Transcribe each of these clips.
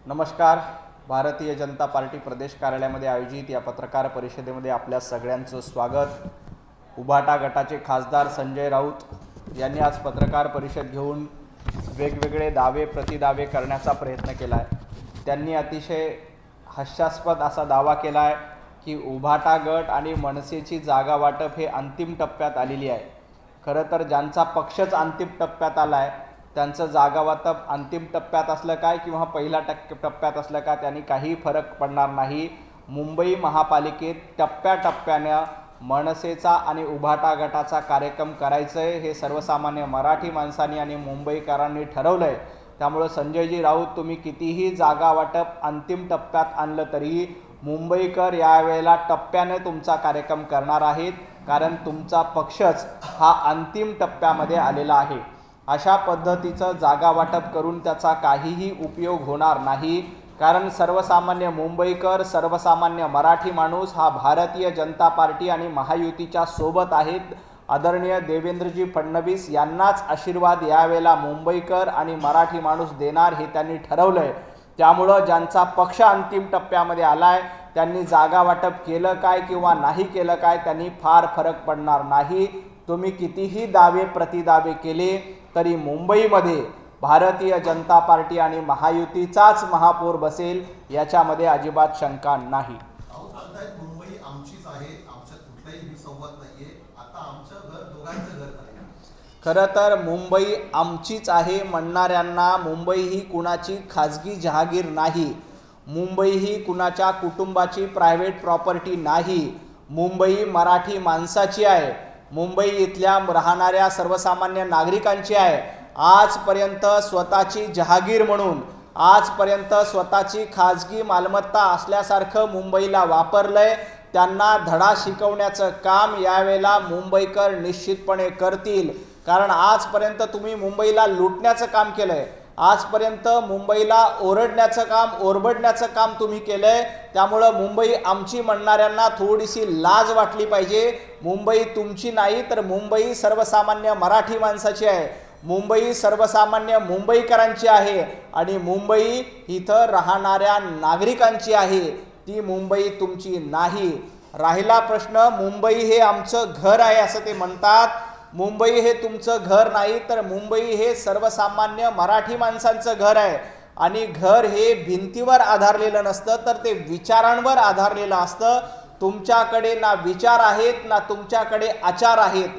नमस्कार. भारतीय जनता पार्टी प्रदेश कार्यालयामध्ये आयोजित या पत्रकार परिषदेमध्ये आपल्या सगळ्यांचं स्वागत. उभाटा गटाचे खासदार संजय राऊत यांनी आज पत्रकार परिषद घेऊन वेगवेगळे दावे प्रतिदावे करण्याचा प्रयत्न केला आहे. त्यांनी अतिशय हास्यास्पद असा दावा केला आहे की उभाटा गट आणि मनसेची जागा वाटप हे अंतिम टप्प्यात आलेली आहे. खरं तर ज्यांचा पक्षच अंतिम टप्प्यात आला आहे त्यांचं जागा वाटप अंतिम टप्प्यात असलं काय किंवा पहिल्या टप्प्यात असलं का त्यांनी काही फरक पडणार नाही. मुंबई महापालिकेत टप्प्याटप्प्यानं मनसेचा आणि उभाटा गटाचा कार्यक्रम करायचं आहे हे सर्वसामान्य मराठी माणसांनी आणि मुंबईकरांनी ठरवलं आहे. त्यामुळे संजयजी राऊत तुम्ही कितीही जागा वाटप अंतिम टप्प्यात आणलं तरी मुंबईकर यावेळेला टप्प्याने तुमचा कार्यक्रम करणार आहेत, कारण तुमचा पक्षच हा अंतिम टप्प्यामध्ये आलेला आहे. अशा पद्धतीचं जागा वाटप करून त्याचा काहीही उपयोग होणार नाही, कारण सर्वसामान्य मुंबईकर सर्वसामान्य मराठी माणूस हा भारतीय जनता पार्टी आणि महायुतीच्या सोबत आहेत. आदरणीय देवेंद्रजी फडणवीस यांनाच आशीर्वाद यावेळेला मुंबईकर आणि मराठी माणूस देणार हे त्यांनी ठरवलं आहे. त्यामुळं ज्यांचा पक्ष अंतिम टप्प्यामध्ये आला आहे त्यांनी जागा वाटप केलं काय किंवा नाही केलं काय त्यांनी फार फरक पडणार नाही. तुम्ही कितीही दावे प्रतिदावे केले तरी मुंबईमध्ये भारतीय जनता पार्टी आणि महायुतीचाच महापौर बसेल याच्यामध्ये अजिबात शंका नाही. मुंबई आमचीच आहे, आमच्यात कुठलाही विसंवाद नाहीये. आता आमचं घर दोघांचं घर आहे. खरं तर मुंबई आमचीच आहे म्हणणाऱ्यांना मुंबई ही कुणाची खाजगी जहागीर नाही. मुंबई ही कुणाच्या कुटुंबाची प्रायव्हेट प्रॉपर्टी नाही. मुंबई मराठी माणसाची आहे. मुंबई इथल्या राहणाऱ्या सर्वसामान्य नागरिकांची आहे. आजपर्यंत स्वतःची जहागीर म्हणून आजपर्यंत स्वतःची खाजगी मालमत्ता असल्यासारखं मुंबईला वापरलंय. त्यांना धडा शिकवण्याचं काम यावेळेला मुंबईकर निश्चितपणे करतील, कारण आजपर्यंत तुम्ही मुंबईला लुटण्याचं काम केलंय. आजपर्यंत मुंबईला ओरडण्याचं काम ओरबडण्याचं काम तुम्ही केलंय. त्यामुळं मुंबई आमची म्हणणाऱ्यांना थोडीशी लाज वाटली पाहिजे. मुंबई तुमची नाही तर मुंबई सर्वसामान्य मराठी माणसाची आहे. मुंबई सर्वसामान्य मुंबईकरांची आहे आणि मुंबई इथं राहणाऱ्या नागरिकांची आहे. ती मुंबई तुमची नाही. राहिला प्रश्न, मुंबई हे आमचं घर आहे असं ते म्हणतात. मुंबई हे तुमचं घर नाही तर मुंबई हे सर्वसामान्य मराठी माणसांचं घर आहे. आणि घर हे भिंतीवर आधारलेलं नसतं तर ते विचारांवर आधारलेलं असतं. तुमच्याकडे ना विचार आहेत ना तुमच्याकडे आचार आहेत.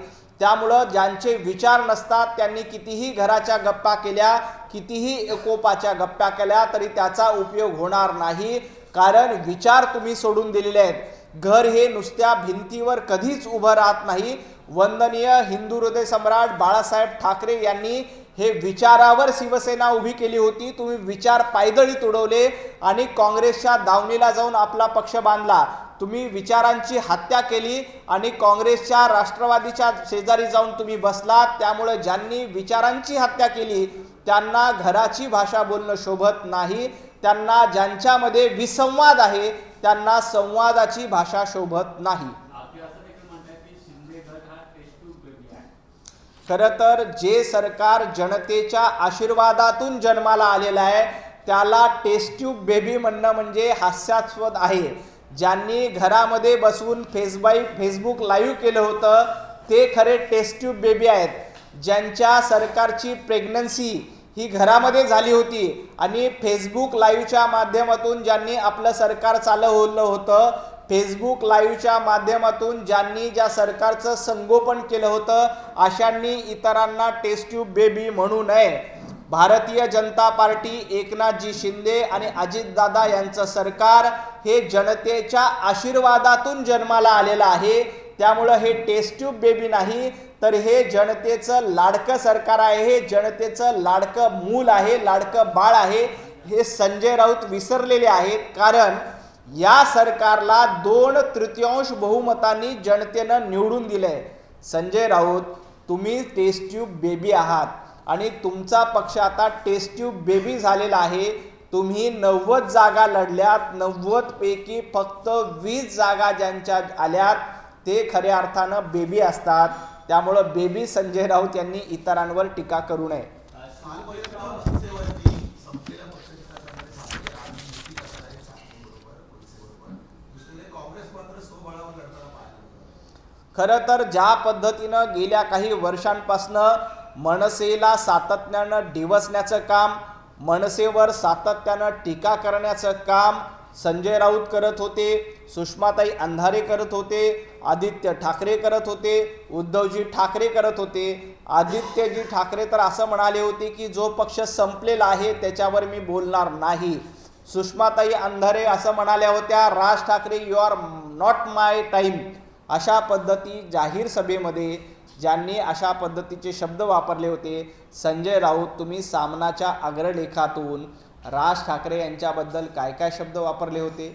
त्यामुळं ज्यांचे विचार नसतात त्यांनी कितीही घराच्या गप्पा केल्या कितीही एकोपाच्या गप्पा केल्या तरी त्याचा उपयोग होणार नाही, कारण विचार तुम्ही सोडून दिलेले आहेत. घर हे नुसत्या भिंतीवर कधीच उभं राहत नाही. वंदनीय हिंदू हृदय सम्राट बाळासाहेब ठाकरे यांनी हे विचारावर शिवसेना उभी केली होती. तुम्ही विचार पायदळीत उडवले आणि काँग्रेसच्या दावणीला जाऊन आपला पक्ष बांधला. तुम्ही विचारांची हत्या केली आणि काँग्रेसच्या राष्ट्रवादीच्या शेजारी जाऊन तुम्ही बसलात. त्यामुळे ज्यांनी विचारांची हत्या केली त्यांना घराची भाषा बोलणं शोभत नाही. त्यांना ज्यांच्यामध्ये विसंवाद आहे त्यांना संवादाची भाषा शोभत नाही. खरं तर जे सरकार जनतेच्या आशीर्वादातून जन्माला आलेलं आहे त्याला टेस्ट ट्यूब बेबी म्हणणं म्हणजे हास्यास्पद आहे. ज्यांनी घरामध्ये बसून फेसबुक लाईव्ह केलं होतं ते खरे टेस्ट ट्यूब बेबी आहेत. ज्यांच्या सरकारची प्रेग्नन्सी ही घरामध्ये झाली होती आणि फेसबुक लाईव्हच्या माध्यमातून ज्यांनी आपलं सरकार चालवलं होतं, फेसबुक लाईव्हच्या माध्यमातून ज्यांनी ज्या सरकारचं संगोपन केलं होतं अशांनी इतरांना टेस्ट ट्यूब बेबी म्हणू नये. भारतीय जनता पार्टी, एकनाथजी शिंदे आणि अजितदादा यांचं सरकार हे जनतेच्या आशीर्वादातून जन्माला आलेलं आहे. त्यामुळं हे टेस्ट ट्यूब बेबी नाही तर हे जनतेचं लाडकं सरकार आहे. हे जनतेचं लाडकं मूल आहे, लाडकं बाळ आहे. हे संजय राऊत विसरलेले आहेत, कारण या सरकारला 2/3 बहुमतांनी जनतेनं निवडून दिलंय. संजय राऊत तुम्ही टेस्ट ट्यूब बेबी आहात आणि तुमचा पक्ष आता टेस्ट ट्यूब बेबी झालेला आहे. तुम्ही 90 जागा लढल्यात, 90 पैकी फक्त 20 जागा ज्यांच्या आल्यात ते खऱ्या अर्थानं बेबी असतात. त्यामुळं बेबी संजय राऊत यांनी इतरांवर टीका करू नये. खरं तर ज्या पद्धतीनं गेल्या काही वर्षांपासनं मनसेला सातत्यानं डिवचण्याचं काम, मनसेवर सातत्यानं टीका करण्याचं काम संजय राऊत करत होते, सुषमाताई अंधारे करत होते, आदित्य ठाकरे करत होते, उद्धवजी ठाकरे करत होते. आदित्यजी ठाकरे तर असं म्हणाले होते की जो पक्ष संपलेला आहे त्याच्यावर मी बोलणार नाही. सुषमाताई अंधारे असं म्हणाल्या होत्या, Raj Thackeray you are not my time. अशा पद्धती जाहीर सभेमध्ये ज्यांनी अशा पद्धतीचे शब्द वापरले होते. संजय राऊत, तुम्ही सामनाच्या अग्रलेखातून राज ठाकरे यांच्याबद्दल काय काय शब्द वापरले होते,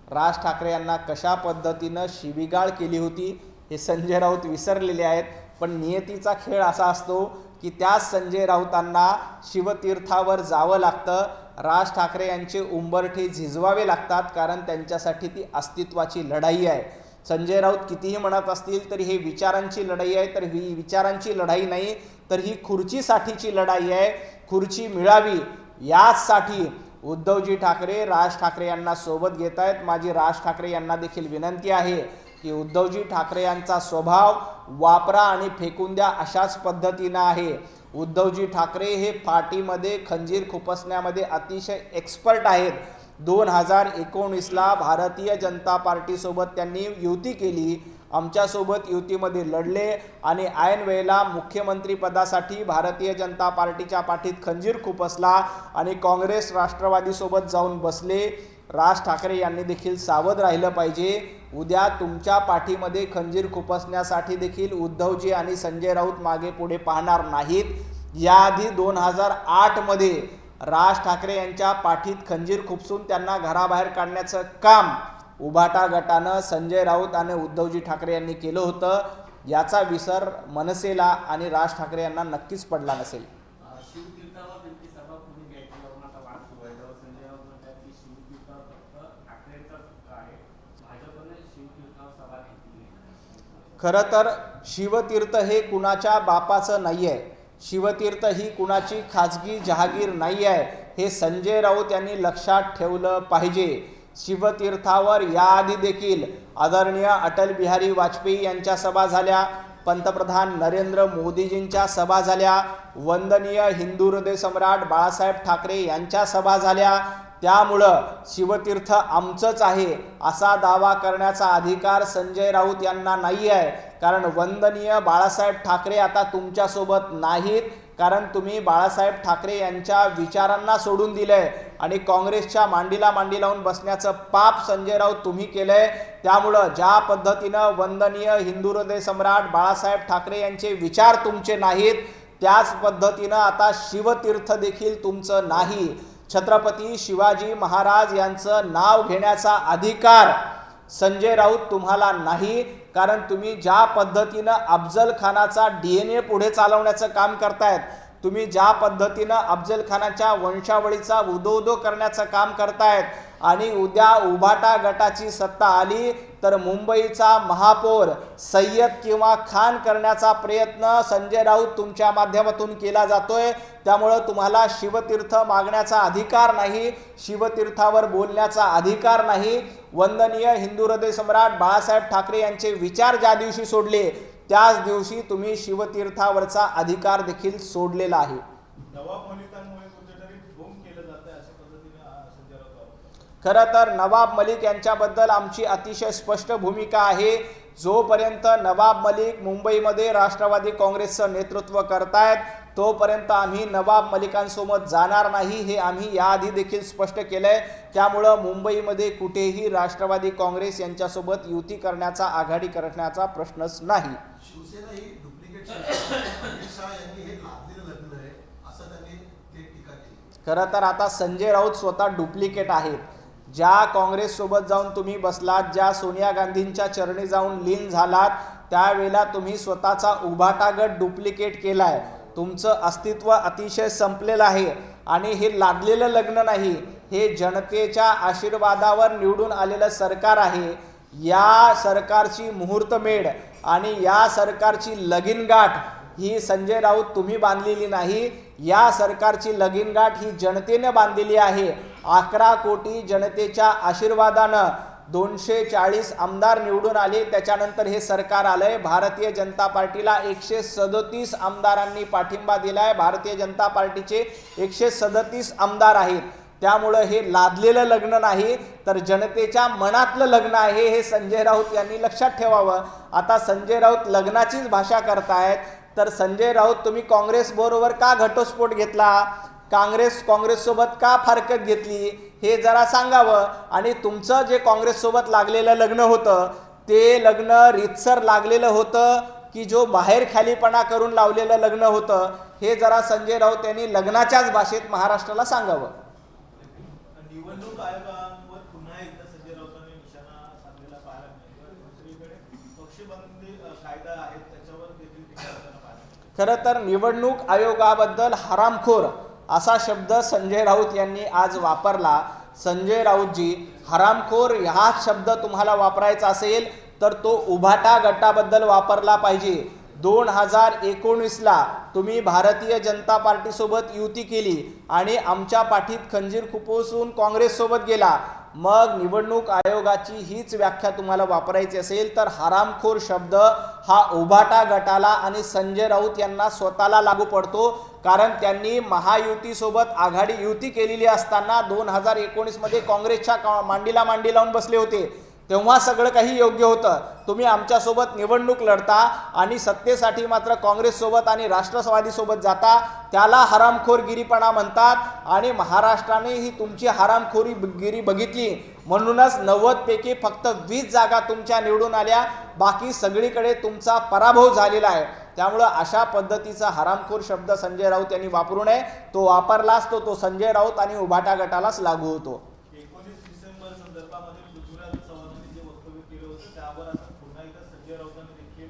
राज ठाकरे यांना कशा पद्धतीनं शिवीगाळ केली होती हे संजय राऊत विसरलेले आहेत. पण नियतीचा खेळ असा असतो की त्याच संजय राऊतांना शिवतीर्थावर जावं लागतं, राज ठाकरे यांचे उंबरठे झिजवावे लागतात, कारण त्यांच्यासाठी ती अस्तित्वाची लढाई आहे. संजय राऊत कितीही म्हणत असतील तरी हे विचारांची लढाई आहे, तर ही विचारांची लढाई नाही, तर ही खुर्चीसाठीची लढाई आहे. खुर्ची मिळावी याचसाठी उद्धवजी ठाकरे राज ठाकरे यांना सोबत घेत आहेत. माझी राज ठाकरे यांना देखील विनंती आहे की उद्धवजी ठाकरे यांचा स्वभाव वापरा आणि फेकून द्या अशाच पद्धतीनं आहे. उद्धवजी ठाकरे हे पार्टीमध्ये खंजीर खुपसण्यामध्ये अतिशय एक्सपर्ट आहेत. 2019ला भारतीय जनता पार्टीसोबत त्यांनी युती केली, आमच्यासोबत युतीमध्ये लढले आणि ऐन वेळेला मुख्यमंत्रीपदासाठी भारतीय जनता पार्टीच्या पाठीत खंजीर खुपसला आणि काँग्रेस राष्ट्रवादीसोबत जाऊन बसले. राज ठाकरे यांनी देखील सावध राहिलं पाहिजे. उद्या तुमच्या पाठीमध्ये खंजीर खुपसण्यासाठी देखील उद्धवजी आणि संजय राऊत मागे पुढे पाहणार नाहीत. याआधी 2008 राज ठाकरे यांच्या पाठीत खंजीर खुपसून त्यांना घराबाहेर काढण्याचं काम उभाटा गटानं संजय राऊत आणि उद्धवजी ठाकरे यांनी केलं होतं. याचा विसर मनसेला आणि राज ठाकरे यांना नक्कीच पडला नसेल. खरं तर शिवतीर्थ हे कुणाच्या बापाचं नाही आहे, शिवतीर्थ ही कुणाची खाजगी जहागीर नाही आहे, हे संजय राऊत यांनी लक्षात ठेवलं पाहिजे. शिवतीर्थावर याआधी देखील आदरणीय अटल बिहारी वाजपेयी यांच्या सभा झाल्या, पंतप्रधान नरेंद्र मोदीजींच्या सभा झाल्या, वंदनीय हिंदू हृदय सम्राट बाळासाहेब ठाकरे यांच्या सभा झाल्या. त्यामुळं शिवतीर्थ आमचंच आहे असा दावा करण्याचा अधिकार संजय राऊत यांना नाही आहे. कारण वंदनीय बाळासाहेब ठाकरे आता तुमच्यासोबत नाहीत, कारण तुम्ही बाळासाहेब ठाकरे यांच्या विचारांना सोडून दिलंय आणि काँग्रेसच्या मांडीला मांडी लावून बसण्याचं पाप संजय राऊत तुम्ही केलंय. त्यामुळं ज्या पद्धतीनं वंदनीय हिंदू हृदय सम्राट बाळासाहेब ठाकरे यांचे विचार तुमचे नाहीत, त्याच पद्धतीनं आता शिवतीर्थ देखील तुमचं नाही. छत्रपती शिवाजी महाराज यांचं नाव घेण्याचा अधिकार संजय राऊत तुम्हाला नाही, कारण तुम्ही ज्या पद्धतीनं अफजल खानाचा DNA पुढे चालवण्याचं काम करतायत, तुम्ही ज्या पद्धतीनं अफजल खानाच्या वंशावळीचा उदो करण्याचं काम करतायत आणि उद्या उभाटा गटाची सत्ता आली तर मुंबईचा महापौर सय्यद किंवा खान करण्याचा प्रयत्न संजय राऊत तुमच्या माध्यमातून केला जातोय. त्यामुळं तुम्हाला शिवतीर्थ मागण्याचा अधिकार नाही, शिवतीर्थावर बोलण्याचा अधिकार नाही. वंदनीय हिंदू हृदय सम्राट बाळासाहेब ठाकरे यांचे विचार ज्या दिवशी सोडले त्याच दिवशी तुम्ही शिवतीर्थावरचा अधिकार देखील सोडलेला आहे. खरं तर नवाब मलिक यांच्याबद्दल आमची अतिशय स्पष्ट भूमिका आहे. जोपर्यंत नवाब मलिक मुंबईमध्ये राष्ट्रवादी काँग्रेसचं नेतृत्व करतायत तोपर्यंत आम्ही नवाब मलिकांसोबत जाणार नाही, हे आम्ही याआधी देखील स्पष्ट केलंय. त्यामुळं मुंबईमध्ये कुठेही राष्ट्रवादी काँग्रेस यांच्यासोबत युती करण्याचा, आघाडी करण्याचा प्रश्नच नाही. शिवसेना ही डुप्लिकेट अमित शहा यांनी हे लादलेलं लग्न आहे असं त्यांनी टीका केली. खरं तर आता संजय राऊत स्वतः डुप्लिकेट आहेत. ज्या काँग्रेस सोबत जाऊन तुम्ही बसलात, ज्या सोनिया गांधींच्या चरणी जाऊन लीन झालात, त्यावेळेला तुम्ही स्वतःचा उभाटा गट डुप्लिकेट केलाय. तुमचं अस्तित्व अतिशय संपलेलं आहे आणि हे लादलेलं लग्न नाही, हे जनतेच्या आशीर्वादावर निवडून आलेलं सरकार आहे. या सरकारची मुहूर्तमेढ आणि या सरकारची लगीनगाठ ही संजय राऊत तुम्ही बांधलेली नाही, या सरकारची लगीनगाठ ही जनतेने बांधलेली आहे. 11 कोटी जनतेच्या आशीर्वादानं 240 आमदार निवडून आले, त्याच्यानंतर हे सरकार आलंय। भारतीय जनता पार्टीला 137 आमदारांनी पाठिंबा दिलाय। भारतीय जनता पार्टीचे 137 आमदार आहेत। त्यामुळे हे लादलेलं लग्न नाही, तर जनतेच्या मनातलं लग्न आहे, हे संजय राऊत यांनी लक्षात ठेवावं। आता संजय राऊत लग्नाचीच भाषा करतायत, तर संजय राऊत तुम्ही काँग्रेस बरोबर का घटस्फोट घेतला, काँग्रेस सोबत का फारकत घेतली, हे जरा सांगावं। आणि तुमचं जे काँग्रेस सोबत लागलेलं लग्न होतं, ते लग्न रीतसर लागलेलं होतं की जो बाहेर खालीपणा करून लावलेलं लग्न होतं, हे जरा संजय राऊत यांनी लग्नाच्याच भाषेत महाराष्ट्राला सांगावं। निवडणूक आयोगावर पुन्हा एकदा संजय राऊतांनी निशाणा साधलेला पाहायला मिळतो। दुसरीकडे पक्षबंदी कायदा आहे त्याच्यावर देखील टीका करताना पाहायला मिळते। खरं तर निवडणूक आयोगाबद्दल हरामखोर असा शब्द संजय राऊत यांनी आज वापरला। संजय राऊतजी, हरामखोर हा शब्द तुम्हाला वापरायचा असेल तर तो उभाटा गटाबद्दल वापरला पाहिजे। 2019ला तुम्ही भारतीय जनता पार्टीसोबत युती केली आणि आमच्या पाठीत खंजीर खुपसून काँग्रेससोबत गेला। मग निवडणूक आयोगाची हीच व्याख्या तुम्हाला वापरायची असेल तर हरामखोर शब्द हा उभाटा गटाला आणि संजय राऊत यांना स्वतःला लागू पडतो, कारण त्यांनी महायुतीसोबत आघाडी युती केलेली असताना 2019 मध्ये काँग्रेसच्या मांडीला मांडी लावून बसले होते। तेव्हा सगळं काही योग्य होतं। तुम्ही आमच्यासोबत निवडणूक लढता आणि सत्तेसाठी मात्र काँग्रेससोबत आणि राष्ट्रवादीसोबत जाता, त्याला हरामखोरगिरीपणा म्हणतात। आणि महाराष्ट्राने ही तुमची हरामखोरीगिरी बघितली, म्हणूनच 90 पैकी फक्त 20 जागा तुमच्या निवडून आल्या, बाकी सगळीकडे तुमचा पराभव झालेला आहे। त्यामुळे अशा पद्धतीचा हरामखोर शब्द संजय राऊत यांनी वापरू नये। तो वापरलाच तो संजय राऊत आणि उभाटा गटालाच लागू होतो। 19 डिसेंबर संदर्भामध्ये पृथ्वीराज चव्हाणांनी जे वक्तव्य केलं होतं त्यावर आता पुन्हा एकदा संजय राऊतांनी देखील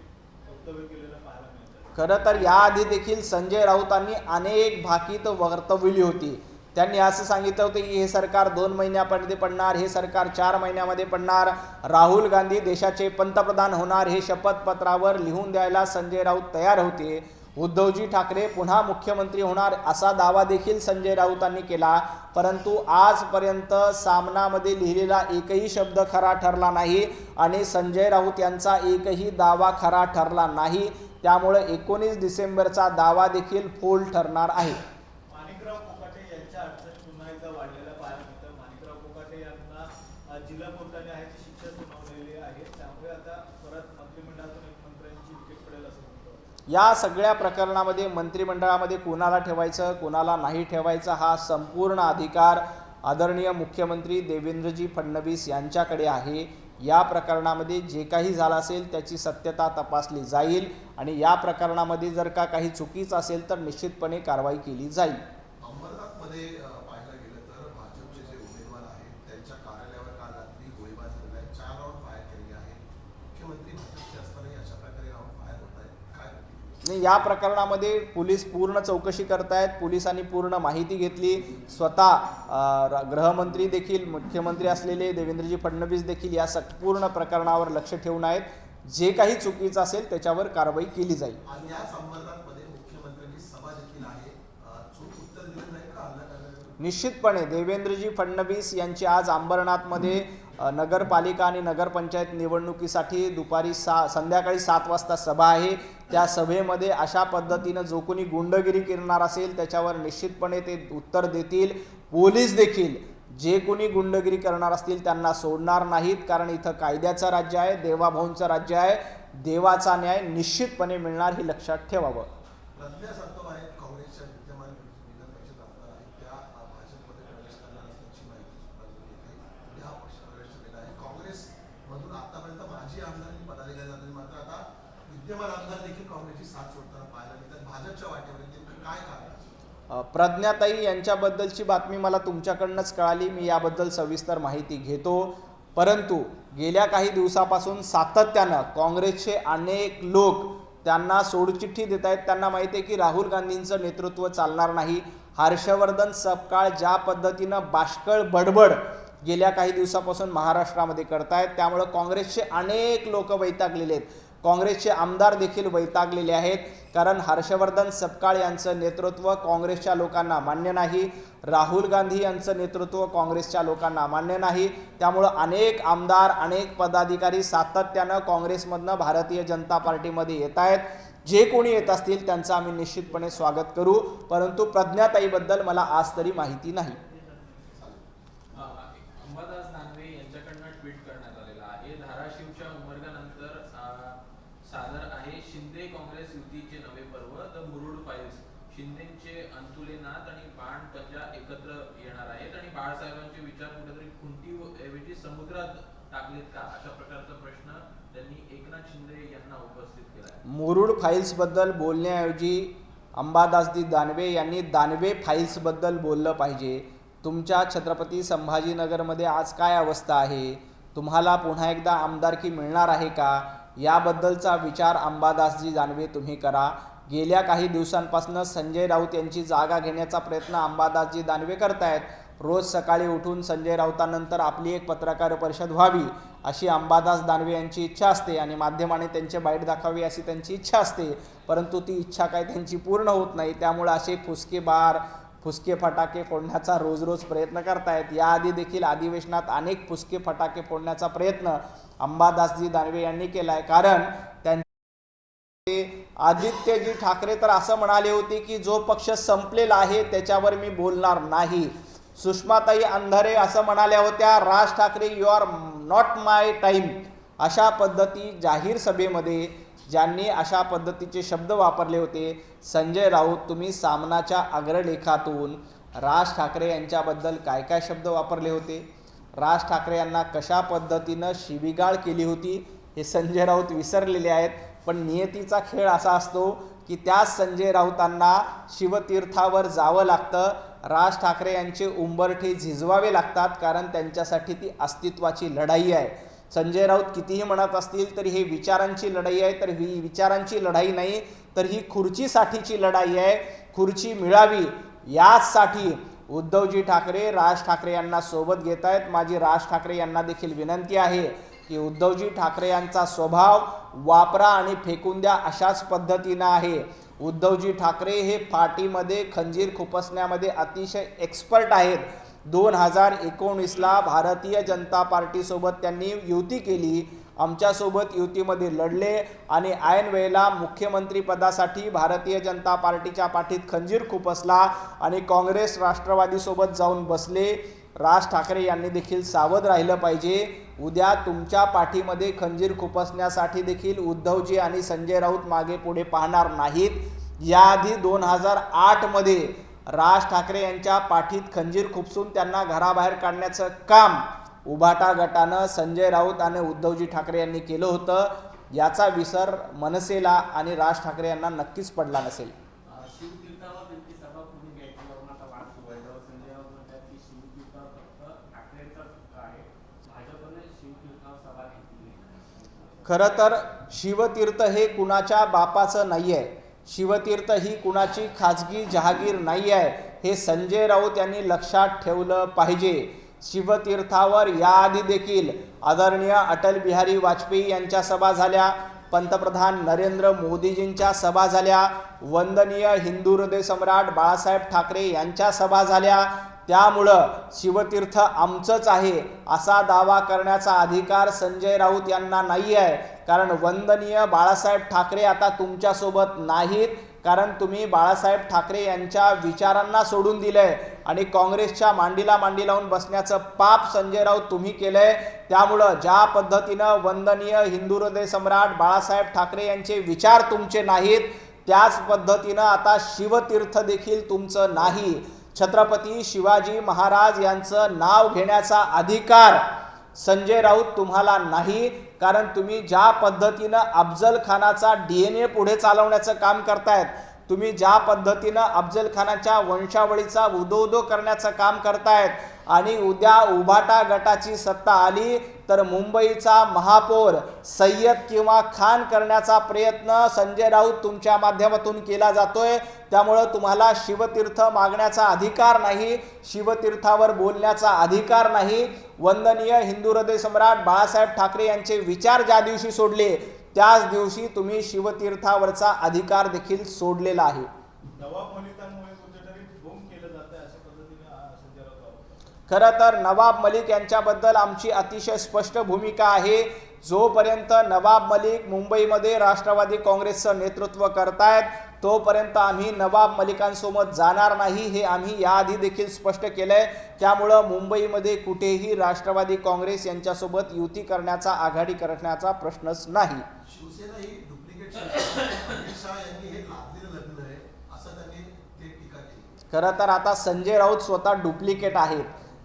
वक्तव्य केलेलं पाहायला मिळतं। खरं तर याआधी देखील संजय राऊतांनी अनेक भाकीत वर्तवली होती। त्यांनी असं सांगितलं होतं की हे सरकार 2 महिन्यामध्ये पडणार, हे सरकार 4 महिन्यामध्ये पडणार, राहुल गांधी देशाचे पंतप्रधान होणार, हे शपथपत्रावर लिहून द्यायला संजय राऊत तयार होते। उद्धवजी ठाकरे पुन्हा मुख्यमंत्री होणार असा दावा देखील संजय राऊतांनी केला, परंतु आजपर्यंत सामनामध्ये लिहिलेला एकही शब्द खरा ठरला नाही आणि संजय राऊत यांचा एकही दावा खरा ठरला नाही। त्यामुळे 19 डिसेंबरचा दावा देखील फोल ठरणार आहे। माणिकराव कोकाटे यांच्या अडचणी पुन्हा एकदा वाढलेल्या पाहायला मिळतं। माणिकराव कोकाटे यांना जिल्हा कोर्टाने आहे ती शिक्षा सुनावलेली आहे, त्यामुळे आता परत मंत्रिमंडळातून एक मंत्र्यांची विकेट पडेल असं म्हणतो। या सगळ्या प्रकरणामध्ये मंत्रिमंडळामध्ये कोणाला ठेवायचं कोणाला नाही ठेवायचं हा संपूर्ण अधिकार आदरणीय मुख्यमंत्री देवेंद्रजी फडणवीस यांच्याकडे आहे। या प्रकरणामध्ये जे काही झालं असेल त्याची सत्यता तपासली जाईल आणि या प्रकरणामध्ये जर का काही चुकीचं असेल तर निश्चितपणे कारवाई केली जाईल। अंबरनाथमध्ये पाहायला गेलं तर भाजपचे जे उमेदवार आहेत त्यांच्या कार्यालयावर काल रात्री गोळीबार झालेला आहे, 4 राऊंड फायर केलेले आहेत। मुख्यमंत्री भाजपचे असतानाही अशा प्रकारे राऊंड फायर होत आहेत, काय नाही, या प्रकरणामध्ये पोलीस पूर्ण चौकशी करतायत। पोलिसांनी पूर्ण माहिती घेतली। स्वतः गृहमंत्री देखील, मुख्यमंत्री असलेले देवेंद्रजी फडणवीस देखील या पूर्ण प्रकरणावर लक्ष ठेवून आहेत। जे काही चुकीचं असेल त्याच्यावर कारवाई केली जाईल। आणि या संबंधामध्ये मुख्यमंत्र्यांची सभा देखील आहे, चूक उत्तर दिलं नाही का हल्ला करण्याचं? निश्चितपणे देवेंद्रजी फडणवीस यांची आज अंबरनाथमध्ये नगरपालिका आणि नगरपंचायत निवडणुकीसाठी संध्याकाळी 7 वाजता सभा आहे। त्या सभेमध्ये अशा पद्धतीनं जो कोणी गुंडगिरी करणार असेल त्याच्यावर निश्चितपणे ते उत्तर देतील। पोलीस देखील जे कोणी गुंडगिरी करणार असतील त्यांना सोडणार नाहीत, कारण इथं कायद्याचं राज्य आहे, देवाभाऊंचं राज्य आहे। देवाचा न्याय निश्चितपणे मिळणार हे लक्षात ठेवावं। प्रज्ञा सातव आहेत, काँग्रेसच्या विद्यमान विधान परिषद आमदार आहेत, त्या भाजपमध्ये प्रवेश करणार असल्याची माहिती सुद्धा येते। हा पक्ष प्रवेश केलेला आहे। काँग्रेसमधून आतापर्यंत माजी आमदारांनी पदाधिकारी झाले, मात्र आता विद्यमान आमदार देखील काँग्रेसची साथ सोडताना पाहायला मिळतात। भाजपच्या वाटेवर काय कारण? प्रज्ञाताई यांच्याबद्दलची बातमी मला तुमच्याकडनंच कळाली, मी याबद्दल सविस्तर माहिती घेतो। परंतु गेल्या काही दिवसापासून सातत्यानं काँग्रेसचे अनेक लोक त्यांना सोडचिठ्ठी देत आहेत। त्यांना माहिती आहे की राहुल गांधींचं नेतृत्व चालणार नाही। हर्षवर्धन सपकाळ ज्या पद्धतीनं बाष्कळ बडबड गेल्या काही दिवसापासून महाराष्ट्रामध्ये करतायत, त्यामुळे काँग्रेसचे अनेक लोक वैतागलेले आहेत। काँग्रेसचे आमदार देखील वैतागलेले आहेत, कारण हर्षवर्धन सपकाळ यांचं नेतृत्व काँग्रेसच्या लोकांना मान्य नाही, राहुल गांधी यांचं नेतृत्व काँग्रेसच्या लोकांना मान्य नाही। त्यामुळं अनेक आमदार, अनेक पदाधिकारी सातत्यानं काँग्रेसमधनं भारतीय जनता पार्टीमध्ये येत आहेत। जे कोणी येत असतील त्यांचं आम्ही निश्चितपणे स्वागत करू, परंतु प्रज्ञाताईबद्दल मला आज तरी माहिती नाही। अंबादास दानवे यांच्याकडनं ट्विट करण्यात आलेलं आहे, धाराशिवच्या उमरगानंतर सादर आहे शिंदे काँग्रेस युतीचे नवे पर्व, द मुरुड फाईल्स। शिंदेचे अंतुले नाथ आणि बाण पंजा एकत्र येणार आहेत आणि बाळासाहेबांचे विचार कुठेतरी खुंटीऐवजी समुद्रात टाकलेत का, अशा प्रकारचा प्रश्न त्यांनी एकनाथ शिंदे यांना उपस्थित केला आहे। मुरुड फाईल्स बद्दल बोलण्याऐवजी अंबादासजी दानवे यांनी दानवे फाईल्स बद्दल बोललं पाहिजे। तुमच्या छत्रपती संभाजीनगरमध्ये आज काय अवस्था आहे, तुम्हाला पुन्हा एकदा आमदारकी मिळणार आहे का, याबद्दलचा विचार अंबादासजी दानवे तुम्ही करा। गेल्या काही दिवसांपासून संजय राऊत यांची जागा घेण्याचा प्रयत्न अंबादासजी दानवे करतायत। रोज सकाळी उठून संजय राऊतांनंतर आपली एक पत्रकार परिषद व्हावी अशी अंबादास दानवे यांची इच्छा असते आणि माध्यमाने त्यांचे बाईट दाखवावी अशी त्यांची इच्छा असते, परंतु ती इच्छा काय त्यांची पूर्ण होत नाही। त्यामुळे असे फुसके फटाके फोडण्याचा रोज रोज प्रयत्न करतायत। याआधी देखील अधिवेशनात अनेक फुसके फटाके फोडण्याचा प्रयत्न अंबादासजी दानवे यांनी केलाय, कारण आदित्यजी ठाकरे तर असं म्हणाले होते की जो पक्ष संपलेला आहे त्याच्यावर मी बोलणार नाही। सुषमाताई अंधारे असं म्हणाल्या होत्या, Raj Thackeray you are not my time. अशा पद्धती जाहीर सभेमध्ये ज्यांनी अशा पद्धतीचे शब्द वापरले होते, संजय राऊत तुम्ही सामनाच्या अग्रलेखातून राज ठाकरे यांच्याबद्दल काय काय शब्द वापरले होते, राज ठाकरे यांना कशा पद्धतीनं शिवीगाळ केली होती हे संजय राऊत विसरलेले आहेत। पण नियतीचा खेळ असा असतो की त्या संजय राऊतांना शिवतीर्थावर जावं लागतं, राज ठाकरे यांचे उंबरठे झिजवावे लागतात, कारण त्यांच्यासाठी ती अस्तित्वाची लढाई आहे। संजय राऊत कितीही म्हणत असतील तरी हे विचारांची लढाई आहे, तर ही विचारांची लढाई नाही तर ही खुर्चीसाठीची लढाई आहे। खुर्ची मिळावी यासाठी उद्धवजी ठाकरे राज ठाकरे यांना सोबत घेत आहेत। माझी राज ठाकरे यांना देखील विनंती आहे की उद्धवजी ठाकरे यांचा स्वभाव वापरा आणि फेकून द्या अशाच पद्धतीनं आहे। उद्धवजी ठाकरे हे पार्टीमध्ये खंजीर खुपसण्यामध्ये अतिशय एक्सपर्ट आहेत। 2019ला भारतीय जनता पार्टीसोबत त्यांनी युती केली, आमच्यासोबत युतीमध्ये लढले आणि ऐन वेळेला मुख्यमंत्री पदासाठी भारतीय जनता पार्टीच्या पाठीत खंजीर खुपसला आणि काँग्रेस राष्ट्रवादीसोबत जाऊन बसले। राज ठाकरे यांनी देखील सावध राहिलं पाहिजे। उद्या तुमच्या पाठीमध्ये खंजीर खुपसण्यासाठी देखील उद्धवजी आणि संजय राऊत मागे पुढे पाहणार नाहीत। याआधी 2008 मध्ये राज ठाकरे यांच्या पाठीत खंजीर खुपसून त्यांना घराबाहेर काढण्याचं काम उभाटा गटानं संजय राऊत आणि उद्धवजी ठाकरे यांनी केलं होतं। याचा विसर मनसेला आणि राज ठाकरे यांना नक्कीच पडला नसेल। शिवतीर्थावर त्यांची सभा कुठून घ्यायची वरून आता वाद सुरू आहे, संजय राऊत म्हणतात की शिवतीर्थावर फक्त ठाकरेंचा हक्क आहे, भाजपने शिवतीर्थावर सभा घेतली नाही। खरं तर शिवतीर्थ हे कुणाच्या बापाचं नाही आहे, शिवतीर्थ ही कुणाची खाजगी जहागीर नाही आहे, हे संजय राऊत यांनी लक्षात ठेवलं पाहिजे। शिवतीर्थावर याआधी देखील आदरणीय अटल बिहारी वाजपेयी यांच्या सभा झाल्या, पंतप्रधान नरेंद्र मोदीजींच्या सभा झाल्या, वंदनीय हिंदू हृदय सम्राट बाळासाहेब ठाकरे यांच्या सभा झाल्या। त्यामुळं शिवतीर्थ आमचंच आहे असा दावा करण्याचा अधिकार संजय राऊत यांना नाही आहे, कारण वंदनीय बाळासाहेब ठाकरे आता तुमच्यासोबत नाहीत, कारण तुम्ही बाळासाहेब ठाकरे यांच्या विचारांना सोडून दिलंय आणि काँग्रेसच्या मांडीला मांडी लावून बसण्याचं पाप संजय राऊत तुम्ही केलंय। त्यामुळं ज्या पद्धतीनं वंदनीय हिंदू हृदय सम्राट बाळासाहेब ठाकरे यांचे विचार तुमचे नाहीत, त्याच पद्धतीनं आता शिवतीर्थ देखील तुमचं नाही। छत्रपती शिवाजी महाराज यांचं नाव घेण्याचा अधिकार संजय राऊत तुम्हाला नाही, कारण तुम्ही ज्या पद्धतीनं अफजल खानाचा DNA पुढे चालवण्याचं काम करतायत, तुम्ही ज्या पद्धतीनं अफजल खानाच्या वंशावळीचा उदो करण्याचं काम करतायत आणि उद्या उभाटा गटाची सत्ता आली तर मुंबईचा महापौर सय्यद किंवा खान करण्याचा प्रयत्न संजय राऊत तुमच्या माध्यमातून केला जातोय। त्यामुळे तुम्हाला शिवतीर्थ मागण्याचा अधिकार नाही, शिवतीर्थावर बोलण्याचा अधिकार नाही। वंदनीय हिंदू हृदय सम्राट बाळासाहेब ठाकरे यांचे विचार ज्या दिवशी सोडले त्याच दिवशी तुम्ही शिवतीर्थावरचा अधिकार देखील सोडलेला आहे. नवाब मलिकांमुळे कुठेतरी ढोंग केलं जातं अशा पद्धतीने संजय राऊत आरोप खरं तर नवाब मलिक यांच्याबद्दल आमची अतिशय स्पष्ट भूमिका आहे. जोपर्यंत नवाब मलिक मुंबईमध्ये राष्ट्रवादी काँग्रेसचं नेतृत्व करतायत तोपर्यंत आम्ही नवाब मलिकांसोबत जाणार नाही, हे आम्ही याआधी देखील स्पष्ट केलंय. त्यामुळं मुंबईमध्ये कुठेही राष्ट्रवादी काँग्रेस यांच्यासोबत युती करण्याचा, आघाडी करण्याचा प्रश्नच नाही. शिवसेना ही डुप्लिकेट शिवसेना आहे. अमित शहा यांनी हे लादलेलं लग्न आहे असं त्यांनी ते टीका केली. खरं तर आता संजय राऊत स्वतः डुप्लिकेट आहेत.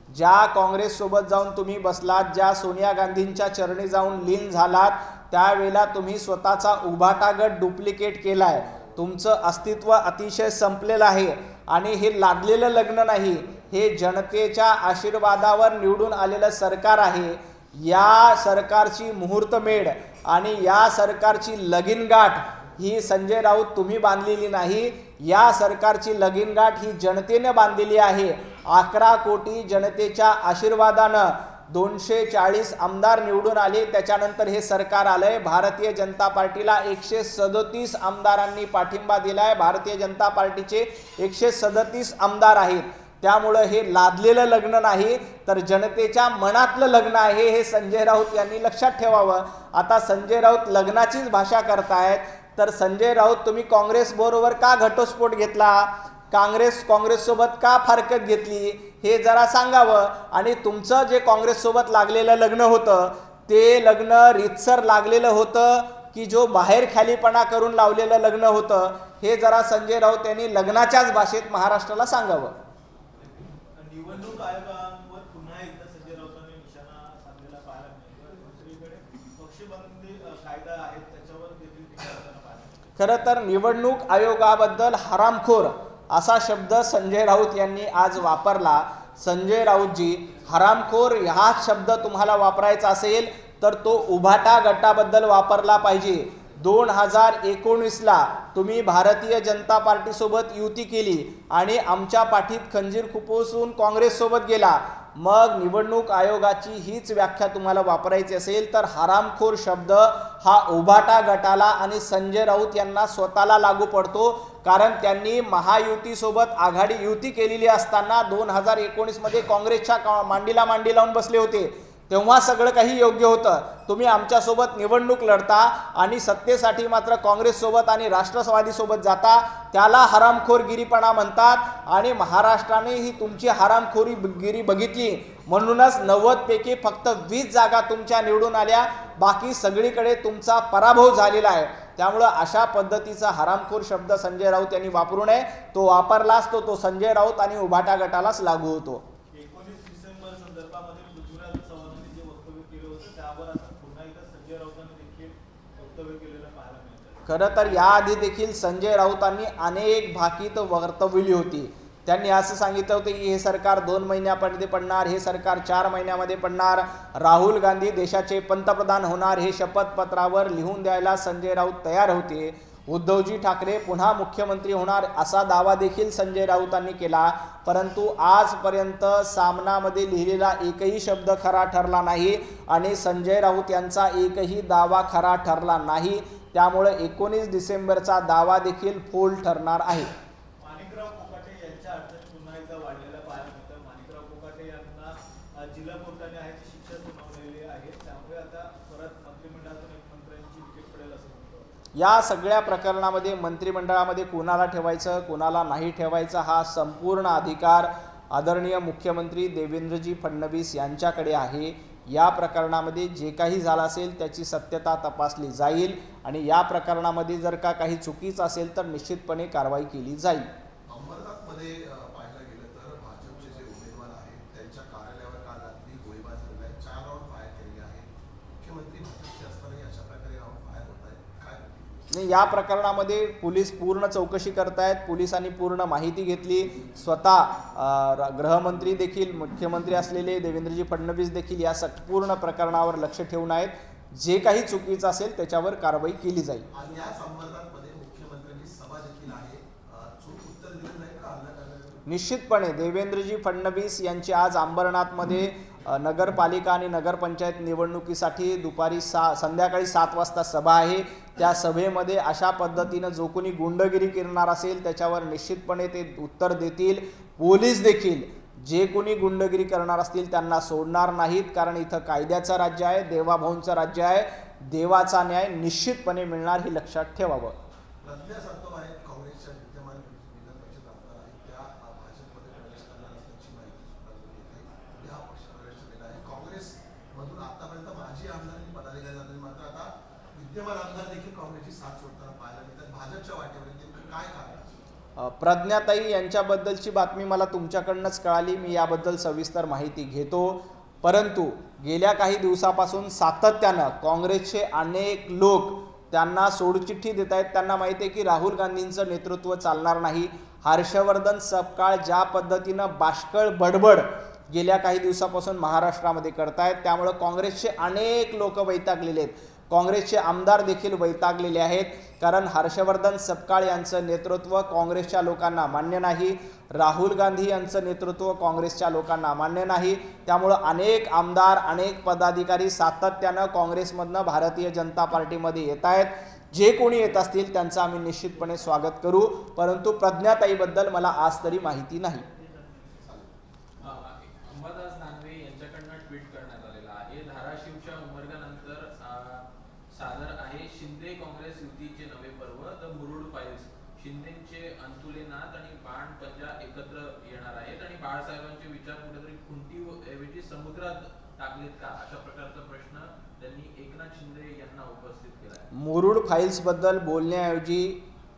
ज्या काँग्रेससोबत जाऊन तुम्ही बसलात, ज्या सोनिया गांधींच्या चरणी जाऊन लीन झालात, त्यावेळेला तुम्ही स्वतःचा उभाटा गट डुप्लिकेट केलाय. तुमचं अस्तित्व अतिशय संपलेलं आहे आणि हे लादलेलं लग्न नाही, हे जनतेच्या आशीर्वादावर निवडून आलेलं सरकार आहे. या सरकारची मुहूर्तमेढ आणि या सरकारची लगीनगाठ ही संजय राऊत तुम्ही बांधलेली नाही. या सरकारची लगीनगाठ ही जनतेने बांधलेली आहे. 11 कोटी जनतेच्या आशीर्वादानं 240 आमदार निवडून आले. त्याच्यानंतर हे सरकार आलंय. भारतीय जनता पार्टीला 137 आमदारांनी पाठिंबा दिलाय. भारतीय जनता पार्टीचे 137 आमदार आहेत. त्यामुळं हे लादलेलं लग्न नाही तर जनतेच्या मनातलं लग्न आहे, हे संजय राऊत यांनी लक्षात ठेवावं. आता संजय राऊत लग्नाचीच भाषा करतायत तर संजय राऊत तुम्ही काँग्रेस बरोबर का घटस्फोट घेतला, काँग्रेससोबत का फारकत घेतली हे जरा सांगावं. आणि तुमचं जे काँग्रेससोबत लागलेलं लग्न होतं ते लग्न रीतसर लागलेलं होतं की जो बाहेर खालीपणा करून लावलेलं लग्न होतं, हे जरा संजय राऊत यांनी लग्नाच्याच भाषेत महाराष्ट्राला सांगावं. निवडणूक आयोगावर पुन्हा एकदा संजय राऊतांनी निशाणा साधलेला पाहायला मिळतो. दुसरीकडे पक्षबंदी कायदा आहे त्याच्यावर देखील टीका करताना पाहायला मिळते. खरं तर निवडणूक आयोगाबद्दल हरामखोर असा शब्द संजय राऊत यांनी आज वापरला. संजय राऊतजी, हरामखोर हा शब्द तुम्हाला वापरायचा असेल तर तो उभाटा गटाबद्दल वापरला पाहिजे. 2019ला तुम्ही भारतीय जनता पार्टीसोबत युती केली आणि आमच्या पाठीत खंजीर खुपसून काँग्रेससोबत गेला. मग निवडणूक आयोगाची हीच व्याख्या तुम्हाला वापरायची असेल तर हरामखोर शब्द हा उभाटा गटाला आणि संजय राऊत यांना स्वतःला लागू पडतो. कारण त्यांनी महायुतीसोबत आघाडी युती केलेली असताना 2019मध्ये काँग्रेसच्या मांडीला मांडी लावून बसले होते. तेव्हा सगळं काही योग्य होतं. तुम्ही आमच्यासोबत निवडणूक लढता आणि सत्तेसाठी मात्र काँग्रेससोबत आणि राष्ट्रवादीसोबत जाता, त्याला हरामखोरगिरीपणा म्हणतात. आणि महाराष्ट्राने ही तुमची हरामखोरीगिरी बघितली म्हणूनच 90 पैकी फक्त 20 जागा तुमच्या निवडून आल्या. बाकी सगळीकडे तुमचा पराभव झालेला आहे. त्यामुळं अशा पद्धतीचा हरामखोर शब्द संजय राऊत यांनी वापरू नये. तो वापरला असतो तो संजय राऊत आणि उभाटा गटालाच लागू होतो. 19 डिसेंबर संदर्भामध्ये पृथ्वीराज चव्हाणांनी जे वक्तव्य केलं होतं त्यावर आता पुन्हा एकदा संजय राऊतांनी देखील वक्तव्य केलेलं पाहायला मिळतं. खरं तर याआधी देखील संजय राऊतांनी अनेक भाकीत वक्तव्यली होती. त्यांनी असं सांगितलं होतं की हे सरकार 2 महिन्यामध्ये पडणार, हे सरकार 4 महिन्यामध्ये पडणार, राहुल गांधी देशाचे पंतप्रधान होणार, हे शपथपत्रावर लिहून द्यायला संजय राऊत तयार होते. उद्धवजी ठाकरे पुन्हा मुख्यमंत्री होणार असा दावा देखील संजय राऊतांनी केला. परंतु आजपर्यंत सामनामध्ये लिहिलेला एकही शब्द खरा ठरला नाही आणि संजय राऊत यांचा एकही दावा खरा ठरला नाही. त्यामुळे 19 डिसेंबरचा दावा देखील फोल ठरणार आहे. माणिकराव कोकाटे यांच्या अडचणी पुन्हा एकदा वाढलेल्या पाहायला मिळतं. माणिकराव कोकाटे यांना जिल्हा कोर्टाने आहे ती शिक्षा सुनावलेली आहे. त्यामुळे आता परत मंत्रिमंडळातून एक मंत्र्यांची विकेट पडेल असं म्हणतो. या सगळ्या प्रकरणामध्ये मंत्रिमंडळामध्ये कोणाला ठेवायचं कोणाला नाही ठेवायचं हा संपूर्ण अधिकार आदरणीय मुख्यमंत्री देवेंद्रजी फडणवीस यांच्याकडे आहे. या प्रकरणामध्ये जे काही झालं असेल त्याची सत्यता तपासली जाईल आणि या प्रकरणामध्ये जर का काही चुकीचं असेल तर निश्चितपणे कारवाई केली जाईल. अंबरनाथमध्ये पाहायला गेलं तर भाजपचे जे उमेदवार आहेत त्यांच्या कार्यालयावर काल रात्री गोळीबार झालेला आहे. 4 राऊंड फायर केलेले आहेत. मुख्यमंत्री भाजपचे असतानाही अशा प्रकारे राऊंड फायर होत आहेत. काय नाही, या प्रकरणामध्ये पोलीस पूर्ण चौकशी करतायत. पोलिसांनी पूर्ण माहिती घेतली. स्वतः गृहमंत्री देखील मुख्यमंत्री असलेले देवेंद्रजी फडणवीस देखील या पूर्ण प्रकरणावर लक्ष ठेवून आहेत. जे काही चुकीचं असेल त्याच्यावर कारवाई केली जाईल. आणि या अंबरनाथमध्ये मुख्यमंत्र्यांची सभा देखील आहे. चूक उत्तर दिलं नाही का हल्ला करण्याचं? निश्चितपणे देवेंद्रजी फडणवीस यांची आज अंबरनाथमध्ये नगरपालिका आणि नगरपंचायत निवडणुकीसाठी संध्याकाळी 7 वाजता सभा आहे। त्या सभेमध्ये अशा पद्धतीनं जो कोणी गुंडगिरी करणार असेल त्याच्यावर निश्चितपणे ते उत्तर देतील। पोलीस देखील जे कोणी गुंडगिरी करणार असतील त्यांना सोडणार नाहीत, कारण इथं कायद्याचं राज्य आहे, देवाभाऊंचं राज्य आहे। देवाचा न्याय निश्चितपणे मिळणार हे लक्षात ठेवावं। प्रज्ञा सातव आहेत काँग्रेसच्या विद्यमान विधान परिषद आमदार आहेत, त्या भाजपमध्ये प्रवेश करणार असल्याची माहिती सुद्धा हा पक्ष प्रवेश केलेला आहे। काँग्रेसमधून आतापर्यंत माजी आमदार आणि पदाधिकारी झाले, मात्र आता विद्यमान आमदार देखील काँग्रेसची साथ सोडताना पाहायला मिळतात। भाजपच्या वाटेवर काय कारण? प्रज्ञाताई यांच्याबद्दलची बातमी मला तुमच्याकडनंच कळाली, मी याबद्दल सविस्तर माहिती घेतो। परंतु गेल्या काही दिवसापासून सातत्यानं काँग्रेसचे अनेक लोक त्यांना सोडचिठ्ठी देत आहेत। त्यांना माहिती आहे की राहुल गांधींचं नेतृत्व चालणार नाही। हर्षवर्धन सपकाळ ज्या पद्धतीनं बाष्कळ बडबड गेल्या काही दिवसापासून महाराष्ट्रामध्ये करतायत, त्यामुळे काँग्रेसचे अनेक लोक वैतागलेले आहेत, काँग्रेसचे आमदार देखील वैतागलेले आहेत, कारण हर्षवर्धन सपकाळ यांचं नेतृत्व काँग्रेसच्या लोकांना मान्य नाही, राहुल गांधी यांचं नेतृत्व काँग्रेसच्या लोकांना मान्य नाही। त्यामुळे अनेक आमदार अनेक पदाधिकारी सातत्यानं काँग्रेसमधनं भारतीय जनता पार्टीमध्ये येत आहेत। जे कोणी येत असतील त्यांचं आम्ही निश्चितपणे स्वागत करू, परंतु प्रज्ञाताईबद्दल मला आज तरी माहिती नाही। अंबादास दानवे यांच्याकडनं ट्विट करण्यात आलेलं आहे, धाराशिवच्या उमरगानंतर सादर आहे शिंदे काँग्रेस युतीचे नवे पर्व, द मुरुड फाईल्स। शिंदेचे अंतुलेनाथ आणि बाण पंजा एकत्र येणार आहेत आणि बाळासाहेबांचे विचार कुठेतरी खुंटीऐवजी समुद्रात टाकलेत का, अशा प्रकारचा प्रश्न त्यांनी एकनाथ शिंदे यांना उपस्थित केला आहे। मुरुड फाईल्स बद्दल बोलण्याऐवजी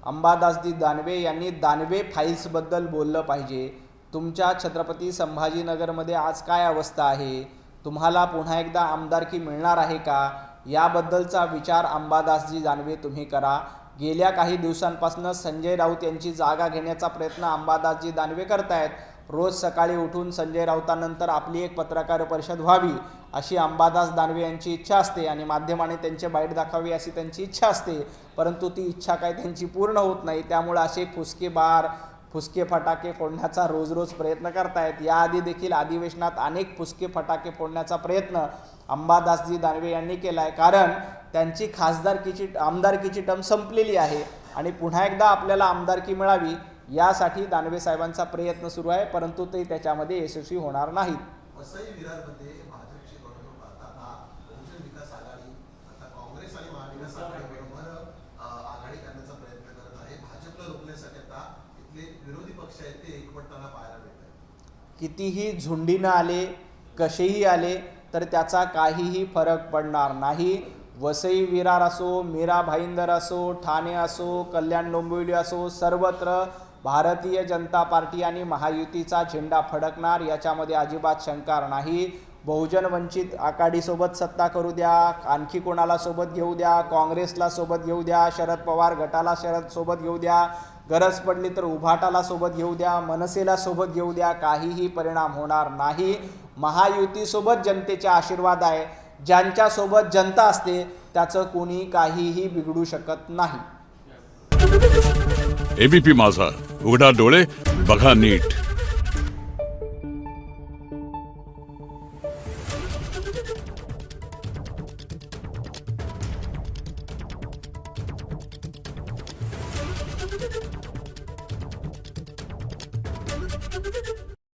अंबादासजी दानवे यांनी दानवे फाईल्स बद्दल बोललं पाहिजे। तुमच्या छत्रपती संभाजीनगरमध्ये आज काय अवस्था आहे, तुम्हाला पुन्हा एकदा आमदारकी मिळणार आहे का, याबद्दलचा विचार अंबादासजी दानवे तुम्ही करा। गेल्या काही दिवसांपासून संजय राऊत यांची जागा घेण्याचा प्रयत्न अंबादासजी दानवे करतायत। रोज सकाळी उठून संजय राऊतांनंतर आपली एक पत्रकार परिषद व्हावी अशी अंबादास दानवे यांची इच्छा असते आणि माध्यमाने त्यांचे बाईट दाखवावी अशी त्यांची इच्छा असते, परंतु ती इच्छा काय त्यांची पूर्ण होत नाही। त्यामुळे असे फुसके फटाके फोडण्याचा रोज प्रयत्न करतायत। याआधी देखील अधिवेशनात अनेक फुसके फटाके फोडण्याचा प्रयत्न अंबादासजी दानवे यांनी केला आहे, कारण त्यांची आमदारकीची टर्म संपलेली आहे आणि पुन्हा एकदा आपल्याला आमदारकी मिळावी यासाठी दानवे साहेबांचा प्रयत्न सुरू आहे, परंतु ते त्याच्यामध्ये यशस्वी होणार नाहीत। वसई विरारमध्ये भाजपची निवडणूक पाहताना बहुजन विकास आघाडी आता काँग्रेस आणि महाविकास आघाडीबरोबर आघाडी करण्याचा प्रयत्न करत आहे। भाजपला रोखण्यासाठी आता इथले विरोधी पक्ष आहेत ते एकवटताना पाहायला मिळत आहे। कितीही झुंडीनं आले, कसेही आले तर त्याचा काहीही फरक पडणार नाही। वसई विरार असो, मीरा भाईंदर असो, ठाणे असो, कल्याण डोंबिवली असो, सर्वत्र भारतीय जनता पार्टी आणि महायुतीचा झेंडा फडकणार, याच्यामध्ये अजिबात शंका नाही। बहुजन वंचित आघाडीसोबत सत्ता करू द्या, आणखी कोणाला सोबत घेऊ द्या, काँग्रेसला सोबत घेऊ द्या, शरद पवार गटाला सोबत घेऊ द्या, गरज पडली तर उभाटाला सोबत घेऊ द्या, मनसेला सोबत घेऊ द्या, काहीही परिणाम होणार नाही। महायुतीसोबत जनतेचा आशीर्वाद आहे, ज्यांच्या सोबत जनता असते त्याचं कोणी काहीही बिघडू शकत नाही। एबीपी माझा, उघडा डोळे बघा नीट।